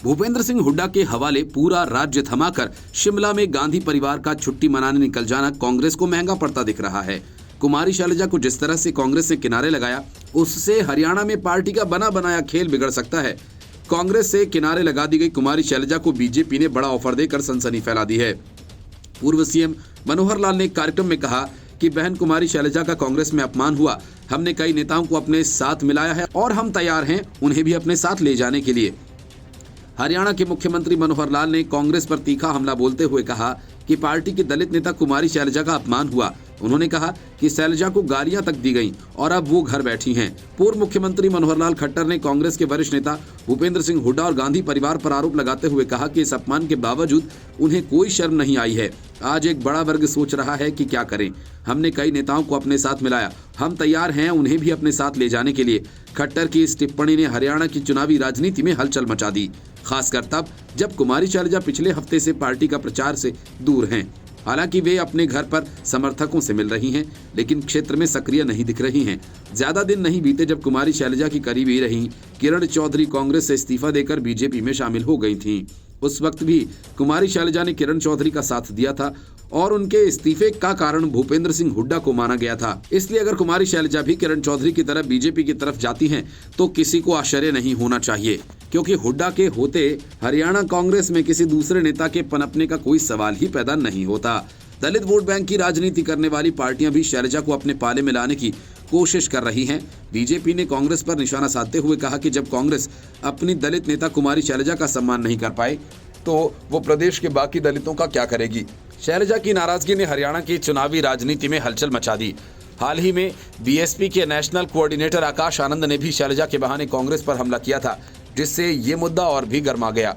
भूपेंद्र सिंह हुड्डा के हवाले पूरा राज्य थमाकर शिमला में गांधी परिवार का छुट्टी मनाने निकल जाना कांग्रेस को महंगा पड़ता दिख रहा है। कुमारी शैलजा को जिस तरह से कांग्रेस ने किनारे लगाया, उससे हरियाणा में पार्टी का बना बनाया खेल बिगड़ सकता है। कांग्रेस से किनारे लगा दी गई कुमारी शैलजा को बीजेपी ने बड़ा ऑफर देकर सनसनी फैला दी है। पूर्व सीएम मनोहर लाल ने एक कार्यक्रम में कहा कि बहन कुमारी शैलजा का कांग्रेस में अपमान हुआ। हमने कई नेताओं को अपने साथ मिलाया है और हम तैयार हैं उन्हें भी अपने साथ ले जाने के लिए। हरियाणा के मुख्यमंत्री मनोहर लाल ने कांग्रेस पर तीखा हमला बोलते हुए कहा कि पार्टी के दलित नेता कुमारी शैलजा का अपमान हुआ। उन्होंने कहा कि शैलजा को गालियां तक दी गईं और अब वो घर बैठी हैं। पूर्व मुख्यमंत्री मनोहर लाल खट्टर ने कांग्रेस के वरिष्ठ नेता भूपेंद्र सिंह हुड्डा और गांधी परिवार पर आरोप लगाते हुए कहा कि इस अपमान के बावजूद उन्हें कोई शर्म नहीं आई है। आज एक बड़ा वर्ग सोच रहा है कि क्या करें। हमने कई नेताओं को अपने साथ मिलाया, हम तैयार हैं उन्हें भी अपने साथ ले जाने के लिए। खट्टर की इस टिप्पणी ने हरियाणा की चुनावी राजनीति में हलचल मचा दी, खासकर तब जब कुमारी शैलजा पिछले हफ्ते से पार्टी का प्रचार से दूर हैं। हालांकि वे अपने घर पर समर्थकों से मिल रही हैं, लेकिन क्षेत्र में सक्रिय नहीं दिख रही हैं। ज्यादा दिन नहीं बीते जब कुमारी शैलजा की करीबी रही किरण चौधरी कांग्रेस से इस्तीफा देकर बीजेपी में शामिल हो गई थीं। उस वक्त भी कुमारी शैलजा ने किरण चौधरी का साथ दिया था और उनके इस्तीफे का कारण भूपेंद्र सिंह हुड्डा को माना गया था। इसलिए अगर कुमारी शैलजा भी किरण चौधरी की तरफ बीजेपी की तरफ जाती हैं तो किसी को आश्चर्य नहीं होना चाहिए, क्योंकि हुड्डा के होते हरियाणा कांग्रेस में किसी दूसरे नेता के पनपने का कोई सवाल ही पैदा नहीं होता। दलित वोट बैंक की राजनीति करने वाली पार्टियां भी शैलजा को अपने पाले में लाने की कोशिश कर रही हैं। बीजेपी ने कांग्रेस पर निशाना साधते हुए कहा कि जब कांग्रेस अपनी दलित नेता कुमारी शैलजा का सम्मान नहीं कर पाए तो वो प्रदेश के बाकी दलितों का क्या करेगी। शैलजा की नाराजगी ने हरियाणा की चुनावी राजनीति में हलचल मचा दी। हाल ही में बीएसपी के नेशनल कोऑर्डिनेटर आकाश आनंद ने भी शैलजा के बहाने कांग्रेस पर हमला किया था, जिससे ये मुद्दा और भी गर्मा गया।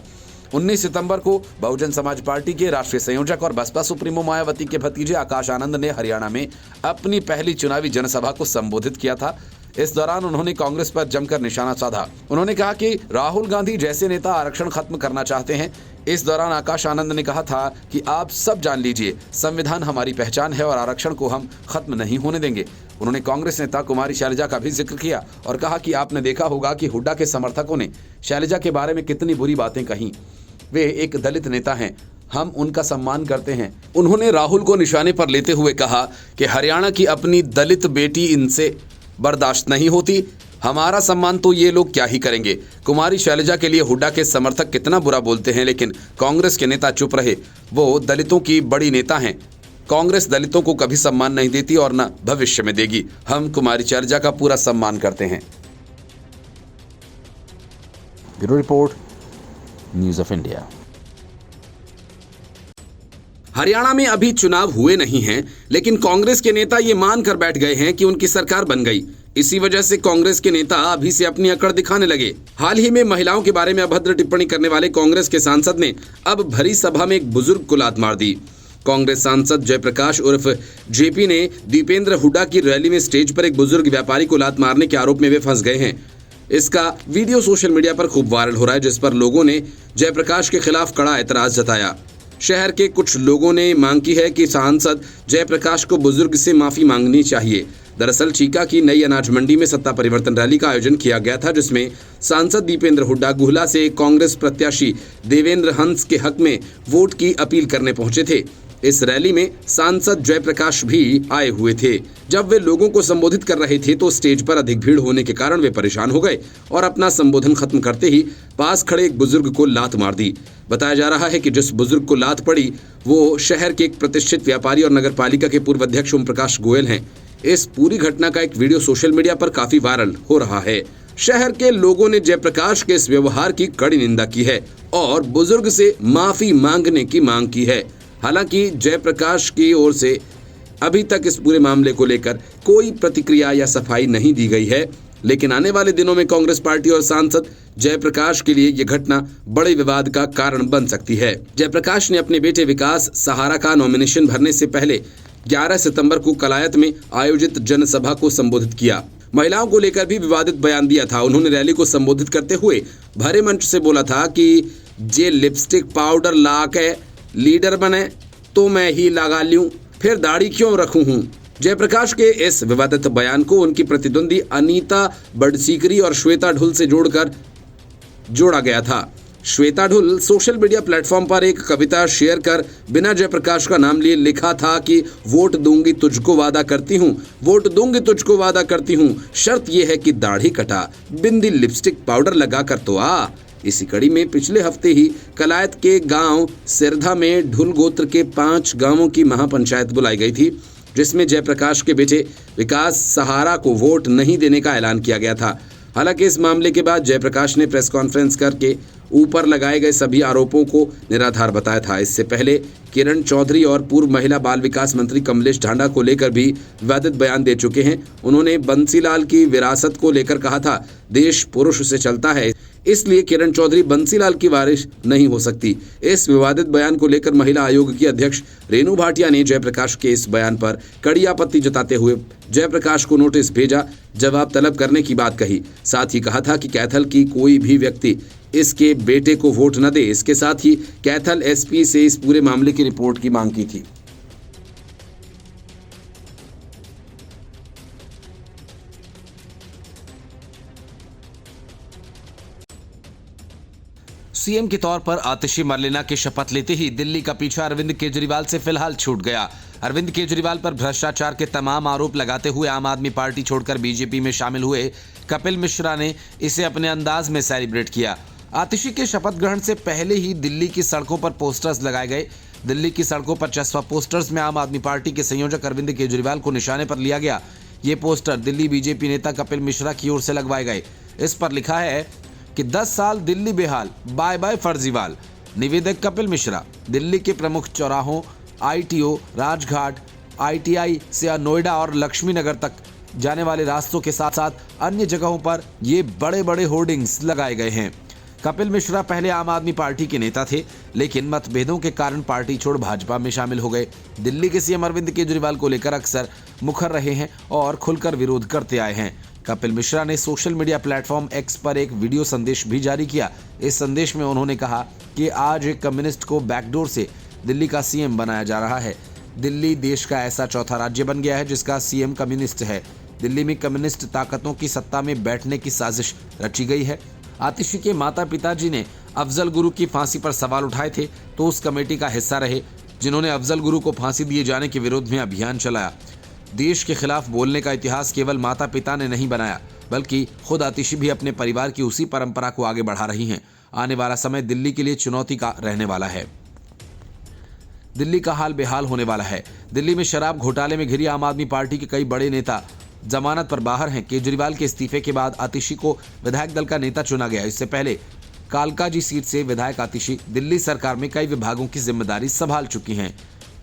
19 सितंबर को बहुजन समाज पार्टी के राष्ट्रीय संयोजक और बसपा सुप्रीमो मायावती के भतीजे आकाश आनंद ने हरियाणा में अपनी पहली चुनावी जनसभा को संबोधित किया था। इस दौरान उन्होंने कांग्रेस पर जमकर निशाना साधा। उन्होंने कहा कि राहुल गांधी जैसे नेता आरक्षण खत्म करना चाहते हैं। इस दौरान आकाश आनंद ने कहा था कि आप सब जान लीजिए, संविधान हमारी पहचान है और आरक्षण को हम खत्म नहीं होने देंगे। उन्होंने कांग्रेस नेता कुमारी शैलजा का भी जिक्र किया और कहा कि आपने देखा होगा कि हुड्डा के समर्थकों ने शैलजा के बारे में कितनी बुरी बातें कही। वे एक दलित नेता हैं, हम उनका सम्मान करते हैं। उन्होंने राहुल को निशाने पर लेते हुए कहा कि हरियाणा की अपनी दलित बेटी इनसे बर्दाश्त नहीं होती, हमारा सम्मान तो ये लोग क्या ही करेंगे। कुमारी शैलजा के लिए हुड्डा के समर्थक कितना बुरा बोलते हैं, लेकिन कांग्रेस के नेता चुप रहे। वो दलितों की बड़ी नेता हैं। कांग्रेस दलितों को कभी सम्मान नहीं देती और न भविष्य में देगी। हम कुमारी शैलजा का पूरा सम्मान करते हैं। Bureau report, news of India. Haryana में अभी चुनाव हुए नहीं हैं, लेकिन कांग्रेस के नेता ये मान कर बैठ गए हैं कि उनकी सरकार बन गई। इसी वजह से कांग्रेस के नेता अभी से अपनी अकड़ दिखाने लगे। हाल ही में महिलाओं के बारे में अभद्र टिप्पणी करने वाले कांग्रेस के सांसद ने अब भरी सभा में एक बुजुर्ग को लात मार दी। कांग्रेस सांसद जयप्रकाश उर्फ जेपी ने दीपेंद्र हुड्डा की रैली में स्टेज पर एक बुजुर्ग व्यापारी को लात मारने के आरोप में वे फंस गए हैं। इसका वीडियो सोशल मीडिया पर खूब वायरल हो रहा है, जिस पर लोगों ने जयप्रकाश के खिलाफ कड़ा एतराज जताया। शहर के कुछ लोगों ने मांग की है कि सांसद जयप्रकाश को बुजुर्ग से माफी मांगनी चाहिए। दरअसल चीका की नई अनाज मंडी में सत्ता परिवर्तन रैली का आयोजन किया गया था, जिसमें सांसद दीपेंद्र हुड्डा गुहला से कांग्रेस प्रत्याशी देवेंद्र हंस के हक में वोट की अपील करने पहुंचे थे। इस रैली में सांसद जयप्रकाश भी आए हुए थे। जब वे लोगों को संबोधित कर रहे थे तो स्टेज पर अधिक भीड़ होने के कारण वे परेशान हो गए और अपना संबोधन खत्म करते ही पास खड़े एक बुजुर्ग को लात मार दी। बताया जा रहा है कि जिस बुजुर्ग को लात पड़ी वो शहर के एक प्रतिष्ठित व्यापारी और नगर पालिका के पूर्व अध्यक्ष ओम प्रकाश गोयल हैं। इस पूरी घटना का एक वीडियो सोशल मीडिया पर काफी वायरल हो रहा है। शहर के लोगों ने जयप्रकाश के इस व्यवहार की कड़ी निंदा की है और बुजुर्ग से माफी मांगने की मांग की है। हालांकि जयप्रकाश की ओर से अभी तक इस पूरे मामले को लेकर कोई प्रतिक्रिया या सफाई नहीं दी गई है, लेकिन आने वाले दिनों में कांग्रेस पार्टी और सांसद जयप्रकाश के लिए यह घटना बड़े विवाद का कारण बन सकती है। जयप्रकाश ने अपने बेटे विकास सहारा का नॉमिनेशन भरने से पहले 11 सितंबर को कलायत में आयोजित जनसभा को संबोधित किया। महिलाओं को लेकर भी विवादित बयान दिया था। उन्होंने रैली को संबोधित करते हुए भरे मंच से बोला था कि जे लिपस्टिक पाउडर ला के लीडर बने तो मैं ही लगा लूं, फिर दाढ़ी क्यों रखूं हूं। जयप्रकाश के इस विवादित बयान को उनकी प्रतिद्वंदी अनीता बडसीकरी और श्वेता ढुल से जोड़ा गया था। Shweta Dhull social media platform पर एक कविता शेयर कर बिना जयप्रकाश का नाम लिए लिखा था कि वोट दूंगी तुझको वादा करती हूँ, वोट दूंगी तुझको वादा करती हूँ, शर्त यह है कि दाढ़ी कटा, बिंदी लिपस्टिक पाउडर लगा कर तो आ। इसी कड़ी में पिछले हफ्ते ही कलायत के गांव सिरधा में ढुल गोत्र के 5 गांवों की महापंचायत बुलाई गई थी, जिसमें जयप्रकाश के बेटे विकास सहारा को वोट नहीं देने का ऐलान किया गया था। हालांकि इस मामले के बाद जयप्रकाश ने प्रेस कॉन्फ्रेंस करके ऊपर लगाए गए सभी आरोपों को निराधार बताया था। इससे पहले किरण चौधरी और पूर्व महिला बाल विकास मंत्री कमलेश ढांडा को लेकर भी विवादित बयान दे चुके हैं। उन्होंने बंसीलाल की विरासत को लेकर कहा था, देश पुरुष से चलता है, इसलिए किरण चौधरी बंसीलाल की वारिस नहीं हो सकती। इस विवादित बयान को लेकर महिला आयोग की अध्यक्ष रेणु भाटिया ने जयप्रकाश के इस बयान पर कड़ी आपत्ति जताते हुए जयप्रकाश को नोटिस भेजा, जवाब तलब करने की बात कही। साथ ही कहा था कि कैथल की कोई भी व्यक्ति इसके बेटे को वोट न दे। इसके साथ ही कैथल एसपी से इस पूरे मामले की रिपोर्ट की मांग की थी। सीएम के तौर पर आतिशी मरलेना की शपथ लेते ही दिल्ली का पीछा अरविंद केजरीवाल से फिलहाल छूट गया। अरविंद केजरीवाल पर भ्रष्टाचार के तमाम आरोप लगाते हुए आम आदमी पार्टी छोड़कर बीजेपी में शामिल हुए कपिल मिश्रा ने इसे अपने अंदाज में सेलिब्रेट किया। आतिशी के शपथ ग्रहण से पहले ही दिल्ली की सड़कों पर पोस्टर्स लगाए गए। दिल्ली की सड़कों पर चस्पा पोस्टर्स में आम आदमी पार्टी के संयोजक अरविंद केजरीवाल को निशाने पर लिया गया। ये पोस्टर दिल्ली बीजेपी नेता कपिल मिश्रा की ओर से लगवाए गए। इस पर लिखा है कि 10 साल दिल्ली बेहाल, बाय बाय फर्जीवाल। निवेदक कपिल मिश्रा। दिल्ली के प्रमुख चौराहों, आईटीओ, राजघाट, आईटीआई से नोएडा और लक्ष्मी नगर तक जाने वाले रास्तों के साथ साथ अन्य जगहों पर ये बड़े बड़े होर्डिंग्स लगाए गए हैं। कपिल मिश्रा पहले आम आदमी पार्टी के नेता थे, लेकिन मतभेदों के कारण पार्टी छोड़ भाजपा में शामिल हो गए। दिल्ली के सीएम अरविंद केजरीवाल को लेकर अक्सर मुखर रहे हैं और खुलकर विरोध करते आए हैं। कपिल मिश्रा ने सोशल मीडिया प्लेटफॉर्म एक्स पर एक वीडियो संदेश भी जारी किया। इस संदेश में उन्होंने कहा कि आज एक कम्युनिस्ट को बैकडोर से दिल्ली का सीएम बनाया जा रहा है। दिल्ली देश का ऐसा चौथा राज्य बन गया है जिसका सीएम कम्युनिस्ट है। दिल्ली में कम्युनिस्ट ताकतों की सत्ता में बैठने की साजिश रची गई है। आतिशी के माता पिताजी ने अफजल गुरु की फांसी पर सवाल उठाए थे, तो उस कमेटी का हिस्सा रहे जिन्होंने अफजल गुरु को फांसी दिए जाने के विरोध में अभियान चलाया। देश के खिलाफ बोलने का इतिहास केवल माता पिता ने नहीं बनाया, बल्कि खुद आतिशी भी अपने परिवार की उसी परंपरा को आगे बढ़ा रही हैं। आने वाला समय दिल्ली के लिए चुनौती का रहने वाला है। दिल्ली का हाल बेहाल होने वाला है। दिल्ली में शराब घोटाले में घिरी आम आदमी पार्टी के कई बड़े नेता जमानत पर बाहर हैं। केजरीवाल के इस्तीफे के बाद आतिशी को विधायक दल का नेता चुना गया। इससे पहले कालकाजी सीट से विधायक आतिशी दिल्ली सरकार में कई विभागों की जिम्मेदारी संभाल चुकी हैं।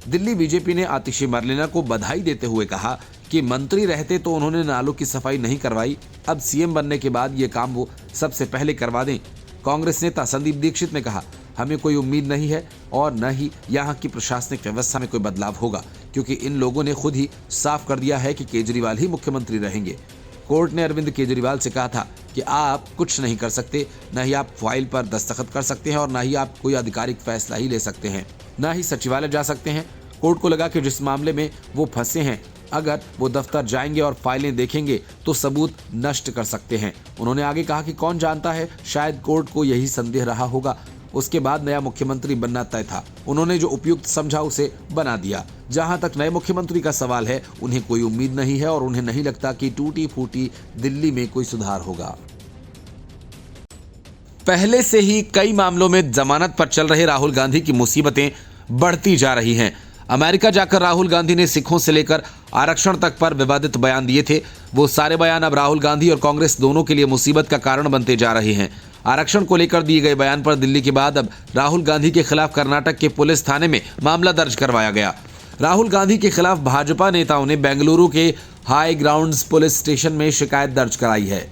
दिल्ली बीजेपी ने आतिशी मरलेना को बधाई देते हुए कहा कि मंत्री रहते तो उन्होंने नालों की सफाई नहीं करवाई, अब सीएम बनने के बाद ये काम वो सबसे पहले करवा दें। कांग्रेस नेता संदीप दीक्षित ने कहा, हमें कोई उम्मीद नहीं है और न ही यहाँ की प्रशासनिक व्यवस्था में कोई बदलाव होगा, क्योंकि इन लोगों ने खुद ही साफ कर दिया है कि केजरीवाल ही मुख्यमंत्री रहेंगे। कोर्ट ने अरविंद केजरीवाल से कहा था कि आप कुछ नहीं कर सकते, न ही आप फाइल पर दस्तखत कर सकते हैं और न ही आप कोई आधिकारिक फैसला ही ले सकते हैं, न ही सचिवालय जा सकते हैं। कोर्ट को लगा कि जिस मामले में वो फंसे हैं, अगर वो दफ्तर जाएंगे और फाइलें देखेंगे तो सबूत नष्ट कर सकते हैं। उन्होंने आगे कहा कि कौन जानता है, शायद कोर्ट को यही संदेह रहा होगा। उसके बाद नया मुख्यमंत्री बनना तय था। उन्होंने जो उपयुक्त समझा उसे बना दिया। जहां तक नए मुख्यमंत्री का सवाल है, उन्हें कोई उम्मीद नहीं है और उन्हें नहीं लगता कि टूटी फूटी दिल्ली में कोई सुधार होगा। पहले से ही कई मामलों में जमानत पर चल रहे राहुल गांधी की मुसीबतें बढ़ती जा रही हैं। अमेरिका जाकर राहुल गांधी ने सिखों से लेकर आरक्षण तक पर विवादित बयान दिए थे। वो सारे बयान अब राहुल गांधी और कांग्रेस दोनों के लिए मुसीबत का कारण बनते जा रहे हैं। आरक्षण को लेकर दिए गए बयान पर दिल्ली के बाद अब राहुल गांधी के खिलाफ कर्नाटक के पुलिस थाने में मामला दर्ज करवाया गया। राहुल गांधी के खिलाफ भाजपा नेताओं ने बेंगलुरु के हाई ग्राउंड्स पुलिस स्टेशन में शिकायत दर्ज कराई है।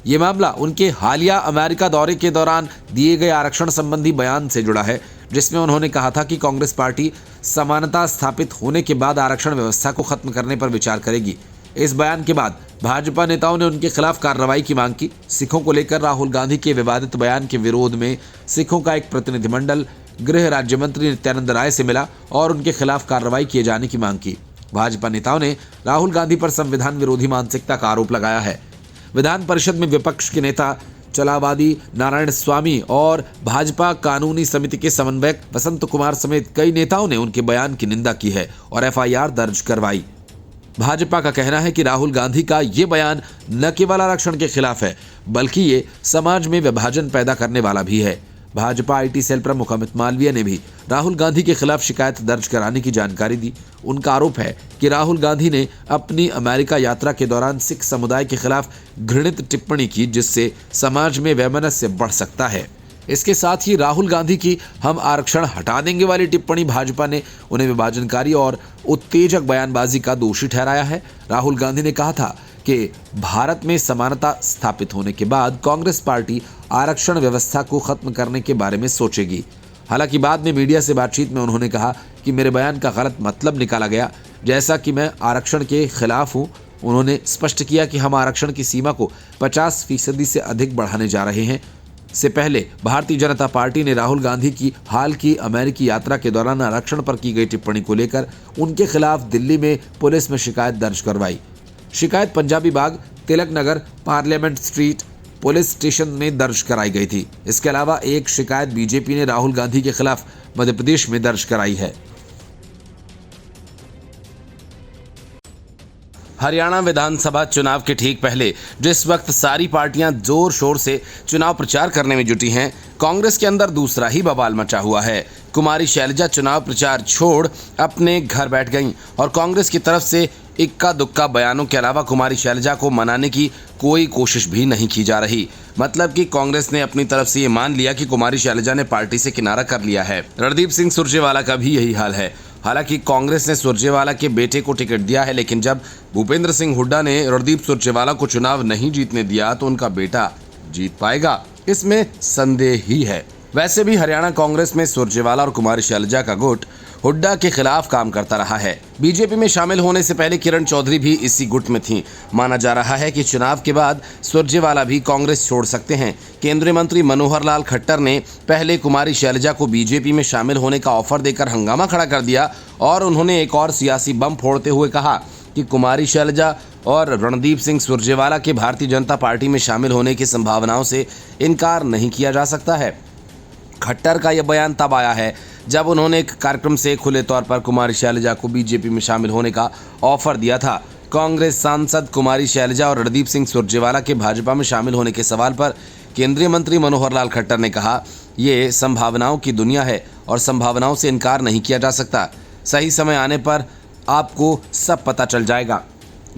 ये मामला उनके हालिया अमेरिका दौरे के दौरान दिए गए आरक्षण संबंधी बयान से जुड़ा है, जिसमें उन्होंने कहा था कि कांग्रेस पार्टी समानता स्थापित होने के बाद आरक्षण व्यवस्था को खत्म करने पर विचार करेगी। इस बयान के बाद भाजपा नेताओं ने उनके खिलाफ कार्रवाई की मांग की। सिखों को लेकर राहुल गांधी के विवादित बयान के विरोध में सिखों का एक प्रतिनिधिमंडल गृह राज्य मंत्री नित्यानंद राय से मिला और उनके खिलाफ कार्रवाई किए जाने की मांग की। भाजपा नेताओं ने राहुल गांधी पर संविधान विरोधी मानसिकता का आरोप लगाया है। विधान परिषद में विपक्ष के नेता चलावादी नारायण स्वामी और भाजपा कानूनी समिति के समन्वयक वसंत कुमार समेत कई नेताओं ने उनके बयान की निंदा की है और एफआईआर दर्ज करवाई। भाजपा का कहना है कि राहुल गांधी का ये बयान न केवल आरक्षण के खिलाफ है, बल्कि ये समाज में विभाजन पैदा करने वाला भी है। भाजपा आईटी सेल प्रमुख अमित मालवीय ने भी राहुल गांधी के खिलाफ शिकायत दर्ज कराने की जानकारी दी। उनका आरोप है कि राहुल गांधी ने अपनी अमेरिका यात्रा के दौरान सिख समुदाय के खिलाफ घृणित टिप्पणी की, जिससे समाज में वैमनस्य बढ़ सकता है। इसके साथ ही राहुल गांधी की हम आरक्षण हटा देंगे वाली टिप्पणी भाजपा ने उन्हें विभाजनकारी और उत्तेजक बयानबाजी का दोषी ठहराया है। राहुल गांधी ने कहा था कि भारत में समानता स्थापित होने के बाद कांग्रेस पार्टी आरक्षण व्यवस्था को खत्म करने के बारे में सोचेगी। हालांकि बाद में मीडिया से बातचीत में उन्होंने कहा कि मेरे बयान का गलत मतलब निकाला गया, जैसा कि मैं आरक्षण के खिलाफ हूं। उन्होंने स्पष्ट किया कि हम आरक्षण की सीमा को 50% से अधिक बढ़ाने जा रहे हैं। से पहले भारतीय जनता पार्टी ने राहुल गांधी की हाल की अमेरिकी यात्रा के दौरान आरक्षण पर की गई टिप्पणी को लेकर उनके खिलाफ दिल्ली में पुलिस में शिकायत दर्ज करवाई। शिकायत पंजाबी बाग, Tilak Nagar, parliament street police station में दर्ज कराई गई थी। इसके अलावा एक शिकायत बीजेपी ने राहुल गांधी के खिलाफ मध्य प्रदेश में दर्ज कराई है। हरियाणा विधानसभा चुनाव के ठीक पहले जिस वक्त सारी पार्टियां जोर शोर से चुनाव प्रचार करने में जुटी हैं, कांग्रेस के अंदर दूसरा ही बवाल मचा हुआ है। कुमारी शैलजा चुनाव प्रचार छोड़ अपने घर बैठ गईं और कांग्रेस की तरफ से इक्का दुक्का बयानों के अलावा कुमारी शैलजा को मनाने की कोई कोशिश भी नहीं की जा रही। मतलब कि कांग्रेस ने अपनी तरफ से ये मान लिया कि कुमारी शैलजा ने पार्टी से किनारा कर लिया है। रणदीप सिंह सुरजेवाला का भी यही हाल है। हालांकि कांग्रेस ने सुरजेवाला के बेटे को टिकट दिया है, लेकिन जब भूपेंद्र सिंह हुड्डा ने रणदीप सुरजेवाला को चुनाव नहीं जीतने दिया तो उनका बेटा जीत पाएगा, इसमें संदेह ही है। वैसे भी हरियाणा कांग्रेस में सुरजेवाला और कुमारी शैलजा का गुट हुड्डा के खिलाफ काम करता रहा है। बीजेपी में शामिल होने से पहले किरण चौधरी भी इसी गुट में थीं। माना जा रहा है कि चुनाव के बाद सुरजेवाला भी कांग्रेस छोड़ सकते हैं। केंद्रीय मंत्री मनोहर लाल खट्टर ने पहले कुमारी शैलजा को बीजेपी में शामिल होने का ऑफर देकर हंगामा खड़ा कर दिया और उन्होंने एक और सियासी बम फोड़ते हुए कहा कि कुमारी शैलजा और रणदीप सिंह सुरजेवाला के भारतीय जनता पार्टी में शामिल होने की संभावनाओं से इनकार नहीं किया जा सकता है। खट्टर का यह बयान तब आया है जब उन्होंने एक कार्यक्रम से खुले तौर पर कुमारी शैलजा को बीजेपी में शामिल होने का ऑफर दिया था। कांग्रेस सांसद कुमारी शैलजा और रणदीप सिंह सुरजेवाला के भाजपा में शामिल होने के सवाल पर केंद्रीय मंत्री मनोहर लाल खट्टर ने कहा, ये संभावनाओं की दुनिया है और संभावनाओं से इनकार नहीं किया जा सकता। सही समय आने पर आपको सब पता चल जाएगा।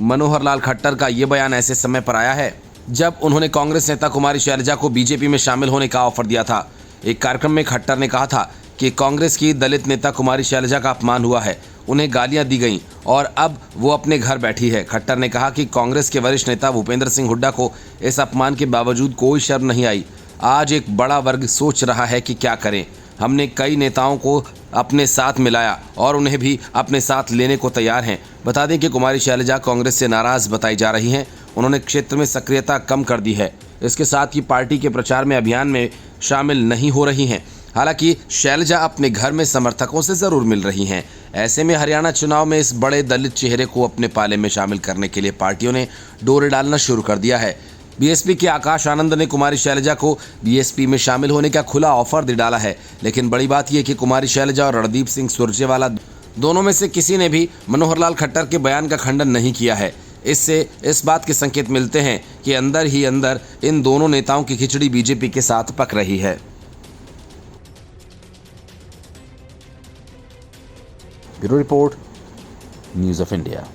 मनोहर लाल खट्टर का ये बयान ऐसे समय पर आया है जब उन्होंने कांग्रेस नेता कुमारी शैलजा को बीजेपी में शामिल होने का ऑफर दिया था। एक कार्यक्रम में खट्टर ने कहा था कि कांग्रेस की दलित नेता कुमारी शैलजा का अपमान हुआ है, उन्हें गालियां दी गईं और अब वो अपने घर बैठी है। खट्टर ने कहा कि कांग्रेस के वरिष्ठ नेता भूपेंद्र सिंह हुड्डा को इस अपमान के बावजूद कोई शर्म नहीं आई। आज एक बड़ा वर्ग सोच रहा है कि क्या करें। हमने कई नेताओं को अपने साथ मिलाया और उन्हें भी अपने साथ लेने को तैयार हैं। बता दें कि कुमारी शैलजा कांग्रेस से नाराज बताई जा रही हैं। उन्होंने क्षेत्र में सक्रियता कम कर दी है। इसके साथ ही पार्टी के प्रचार में अभियान में शामिल नहीं हो रही हैं। हालांकि शैलजा अपने घर में समर्थकों से जरूर मिल रही हैं। ऐसे में हरियाणा चुनाव में इस बड़े दलित चेहरे को अपने पाले में शामिल करने के लिए पार्टियों ने डोरे डालना शुरू कर दिया है। बीएसपी के आकाश आनंद ने कुमारी शैलजा को बीएसपी में शामिल होने का खुला ऑफर दे डाला है। लेकिन बड़ी बात यह कि कुमारी शैलजा और रणदीप सिंह सुरजेवाला दोनों में से किसी ने भी मनोहर लाल खट्टर के बयान का खंडन नहीं किया है। इससे इस बात के संकेत मिलते हैं कि अंदर ही अंदर इन दोनों नेताओं की खिचड़ी बीजेपी के साथ पक रही है। Bureau report, news of India.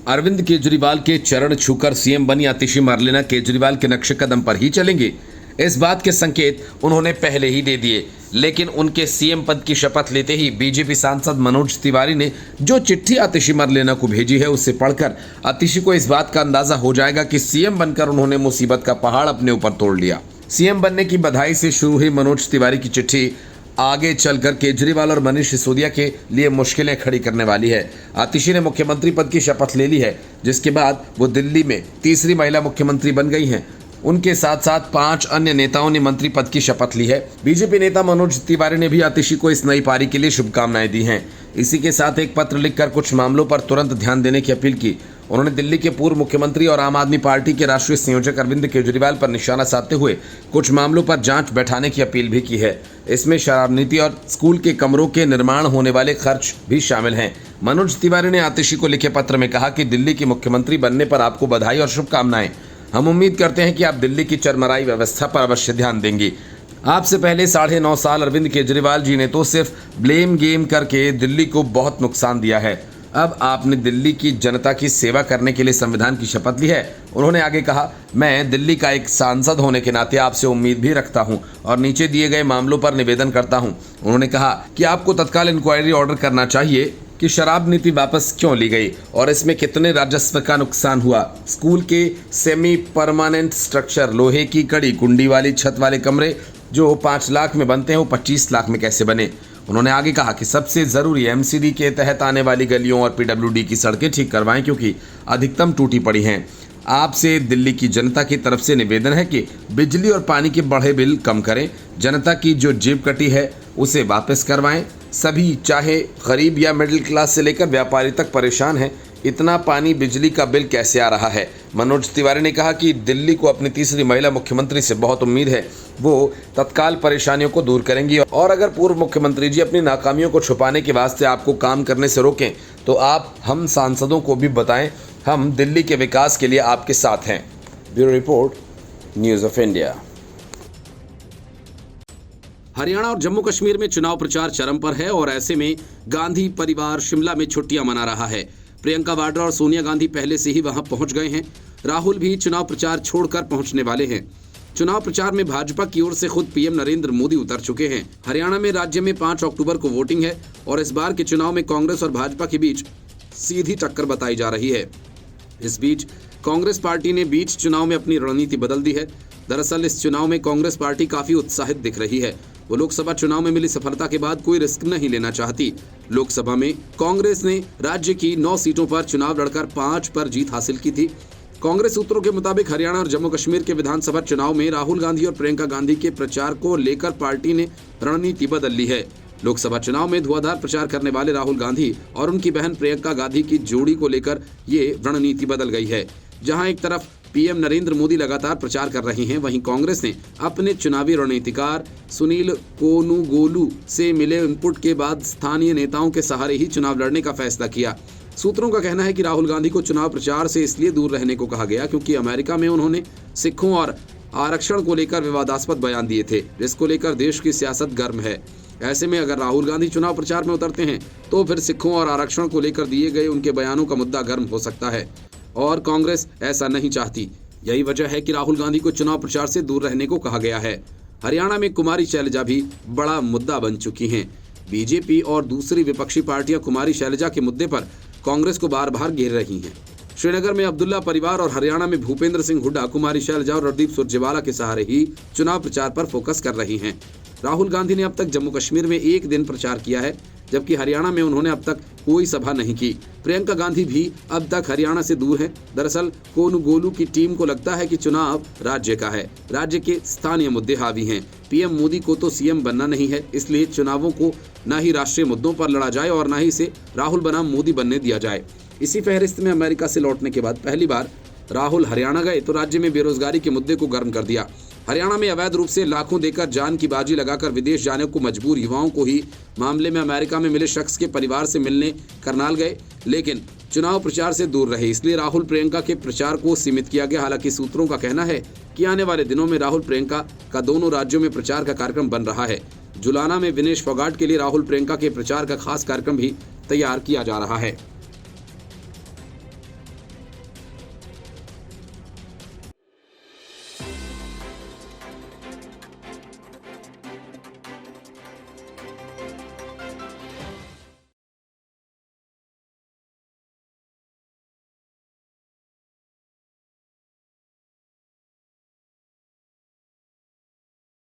Arvind Kejriwal के चरण छूकर सीएम बनी आतिशी मरलेना केजरीवाल के नक्शे कदम पर ही चलेंगे, इस बात के संकेत उन्होंने पहले ही दे दिए। लेकिन उनके सीएम पद की शपथ लेते ही बीजेपी सांसद मनोज तिवारी ने जो चिट्ठी आतिशी मरलेना को भेजी है, उससे पढ़कर आतिशी को इस बात का अंदाजा हो जाएगा कि सीएम बनकर उन्होंने मुसीबत का पहाड़ अपने ऊपर तोड़ लिया। सीएम बनने की बधाई से शुरू हुई मनोज तिवारी की चिट्ठी आगे चलकर केजरीवाल और मनीष सिसोदिया के लिए मुश्किलें खड़ी करने वाली है। आतिशी ने मुख्यमंत्री पद की शपथ ले ली है, जिसके बाद वो दिल्ली में तीसरी महिला मुख्यमंत्री बन गई हैं। उनके साथ साथ 5 अन्य नेताओं ने मंत्री पद की शपथ ली है। बीजेपी नेता मनोज तिवारी ने भी आतिशी को इस नई पारी के लिए शुभकामनाएं दी हैं। इसी के साथ एक पत्र लिखकर कुछ मामलों पर तुरंत ध्यान देने की अपील की। उन्होंने दिल्ली के पूर्व मुख्यमंत्री और आम आदमी पार्टी के राष्ट्रीय संयोजक अरविंद केजरीवाल पर निशाना साधते हुए कुछ मामलों पर जांच बैठाने की अपील भी की है। इसमें शराब नीति और स्कूल के कमरों के निर्माण होने वाले खर्च भी शामिल हैं। मनोज तिवारी ने आतिशी को लिखे पत्र में कहा कि दिल्ली के मुख्यमंत्री बनने पर आपको बधाई और शुभकामनाएं। हम उम्मीद करते हैं कि आप दिल्ली की चरमराई व्यवस्था पर अवश्य ध्यान देंगी। आपसे पहले 9.5 साल अरविंद केजरीवाल जी ने तो सिर्फ ब्लेम गेम करके दिल्ली को बहुत नुकसान दिया है। अब आपने दिल्ली की जनता की सेवा करने के लिए संविधान की शपथ ली है। उन्होंने आगे कहा, मैं दिल्ली का एक सांसद होने के नाते आपसे उम्मीद भी रखता हूं और नीचे दिए गए मामलों पर निवेदन करता हूं। उन्होंने कहा कि आपको तत्काल इंक्वायरी ऑर्डर करना चाहिए कि शराब नीति वापस क्यों ली गई और इसमें कितने राजस्व का नुकसान हुआ। स्कूल के सेमी परमानेंट स्ट्रक्चर, लोहे की कड़ी, कुंडी वाली छत वाले कमरे जो 5 लाख में बनते हैं वो 25 लाख में कैसे बने। उन्होंने आगे कहा कि सबसे जरूरी एमसीडी के तहत आने वाली गलियों और पीडब्ल्यूडी की सड़कें ठीक करवाएं क्योंकि अधिकतम टूटी पड़ी हैं। आपसे दिल्ली की जनता की तरफ से निवेदन है कि बिजली और पानी के बढ़े बिल कम करें। जनता की जो जेब कटी है उसे वापस करवाएं। सभी, चाहे गरीब या मिडिल क्लास से लेकर व्यापारी तक परेशान हैं। इतना पानी बिजली का बिल कैसे आ रहा है। मनोज तिवारी ने कहा कि दिल्ली को अपनी तीसरी महिला मुख्यमंत्री से बहुत उम्मीद है। वो तत्काल परेशानियों को दूर करेंगी और अगर पूर्व मुख्यमंत्री जी अपनी नाकामियों को छुपाने के वास्ते आपको काम करने से रोकें तो आप हम सांसदों को भी बताएं। हम दिल्ली के विकास के लिए आपके साथ हैं। Bureau report, news of India. Haryana और जम्मू कश्मीर में चुनाव प्रचार चरम पर है और ऐसे में गांधी परिवार शिमला में छुट्टियां मना रहा है। प्रियंका वाड्रा और सोनिया गांधी पहले से ही वहां पहुंच गए हैं। राहुल भी चुनाव प्रचार छोड़कर पहुंचने वाले हैं। चुनाव प्रचार में भाजपा की ओर से खुद पीएम नरेंद्र मोदी उतर चुके हैं। हरियाणा में राज्य में 5 अक्टूबर को वोटिंग है और इस बार के चुनाव में कांग्रेस और भाजपा के बीच सीधी टक्कर बताई जा रही है। इस बीच कांग्रेस पार्टी ने बीच चुनाव में अपनी रणनीति बदल दी है। दरअसल इस चुनाव में कांग्रेस पार्टी काफी उत्साहित दिख रही है। वो लोकसभा चुनाव में मिली सफलता के बाद कोई रिस्क नहीं लेना चाहती। लोकसभा में कांग्रेस ने राज्य की 9 सीटों पर चुनाव लड़कर 5 पर जीत हासिल की थी। कांग्रेस सूत्रों के मुताबिक हरियाणा और जम्मू कश्मीर के विधानसभा चुनाव में राहुल गांधी और प्रियंका गांधी के प्रचार को लेकर पार्टी ने रणनीति बदल ली है। लोकसभा चुनाव में धुआंधार प्रचार करने वाले राहुल गांधी और उनकी बहन प्रियंका गांधी की जोड़ी को लेकर ये रणनीति बदल गई है। जहां एक तरफ पीएम नरेंद्र मोदी लगातार प्रचार कर रहे हैं, वहीं कांग्रेस ने अपने चुनावी रणनीतिकार सुनील कोनुगोलू से मिले इनपुट के बाद स्थानीय नेताओं के सहारे ही चुनाव लड़ने का फैसला किया। सूत्रों का कहना है कि राहुल गांधी को चुनाव प्रचार से इसलिए दूर रहने को कहा गया क्योंकि अमेरिका में उन्होंने सिखों और आरक्षण को लेकर विवादास्पद बयान दिए थे, जिसको लेकर देश की सियासत गर्म है। ऐसे में अगर राहुल गांधी चुनाव प्रचार में उतरते हैं तो फिर सिखों और आरक्षण को लेकर दिए गए उनके बयानों का मुद्दा गर्म हो सकता है और कांग्रेस ऐसा नहीं चाहती। यही वजह है कि राहुल गांधी को चुनाव प्रचार से दूर रहने को कहा गया है। हरियाणा में कुमारी शैलजा भी बड़ा मुद्दा बन चुकी हैं। बीजेपी और दूसरी विपक्षी पार्टियां कुमारी शैलजा के मुद्दे पर कांग्रेस को बार बार घेर रही हैं। श्रीनगर में अब्दुल्ला परिवार और हरियाणा में भूपेंद्र सिंह हुड्डा कुमारी शैलजा और रणदीप सुरजेवाला के सहारे ही चुनाव प्रचार पर फोकस कर रही हैं। राहुल गांधी ने अब तक जम्मू कश्मीर में 1 दिन प्रचार किया है, जबकि हरियाणा में उन्होंने अब तक कोई सभा नहीं की। प्रियंका गांधी भी अब तक हरियाणा से दूर हैं। दरअसल कोनुगोलू की टीम को लगता है कि चुनाव राज्य का है, राज्य के स्थानीय मुद्दे हावी हैं। पीएम मोदी को तो सीएम बनना नहीं है, इसलिए चुनावों को न ही राष्ट्रीय मुद्दों पर लड़ा जाए और न ही इसे राहुल बनाम मोदी बनने दिया जाए। इसी फहरिस्त में अमेरिका से लौटने के बाद पहली बार राहुल हरियाणा गए तो राज्य में बेरोजगारी के मुद्दे को गर्म कर दिया। हरियाणा में अवैध रूप से लाखों देकर जान की बाजी लगाकर विदेश जाने को मजबूर युवाओं को ही मामले में अमेरिका में मिले शख्स के परिवार से मिलने करनाल गए, लेकिन चुनाव प्रचार से दूर रहे, इसलिए राहुल प्रियंका के प्रचार को सीमित किया गया। हालांकि सूत्रों का कहना है कि आने वाले दिनों में राहुल प्रियंका का दोनों राज्यों में प्रचार का कार्यक्रम बन रहा है। जुलाना में विनेश फोगाट के लिए राहुल प्रियंका के प्रचार का खास कार्यक्रम भी तैयार किया जा रहा है।